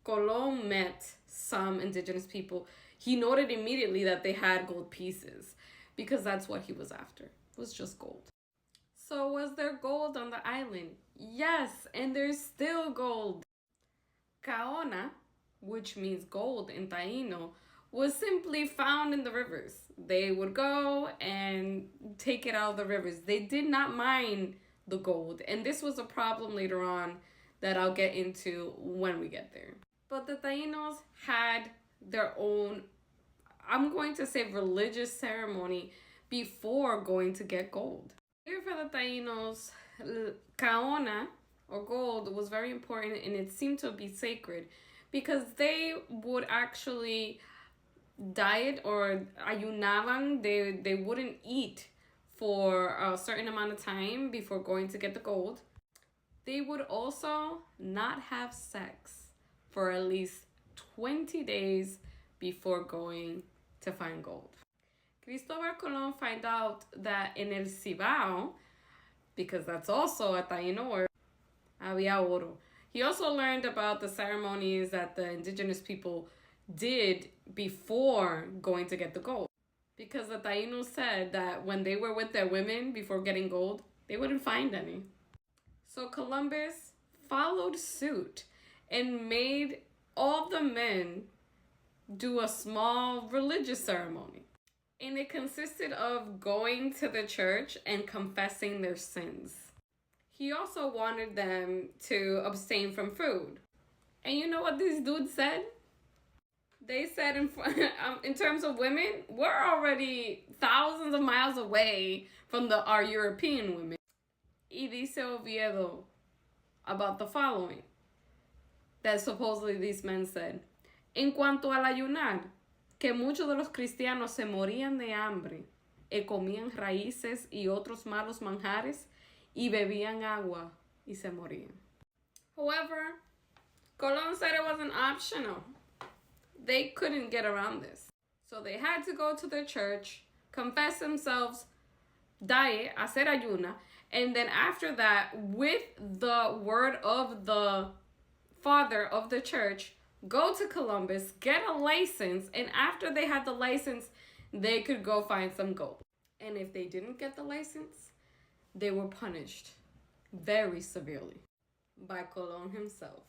Colón met some indigenous people, he noted immediately that they had gold pieces because that's what he was after. It was just gold. So was there gold on the island? Yes, and there's still gold. Caona, which means gold in Taino, was simply found in the rivers. They would go and take it out of the rivers. They did not mine the gold, and this was a problem later on that I'll get into when we get there. But the Taínos had their own, I'm going to say, religious ceremony before going to get gold. Here for the Taínos, Caona, or gold, was very important, and it seemed to be sacred because they would actually diet or ayunaban. They wouldn't eat for a certain amount of time before going to get the gold. They would also not have sex for at least 20 days before going to find gold. Cristobal Colon find out that in El Cibao, because that's also a Taino word, había oro. He also learned about the ceremonies that the indigenous people did before going to get the gold. Because the Taínos said that when they were with their women before getting gold, they wouldn't find any. So Columbus followed suit and made all the men do a small religious ceremony. And it consisted of going to the church and confessing their sins. He also wanted them to abstain from food. And you know what these dudes said? They said in terms of women, we're already thousands of miles away from our European women. Y dice Oviedo about the following, that supposedly these men said, en cuanto al ayunar, que muchos de los cristianos se morían de hambre y comían raíces y otros malos manjares y bebían agua y se morían. However, Colón said it wasn't optional. They couldn't get around this. So they had to go to the church, confess themselves, diet, hacer ayuna, and then after that, with the word of the father of the church, go to Columbus, get a license, and after they had the license, they could go find some gold. And if they didn't get the license, they were punished very severely by Colón himself.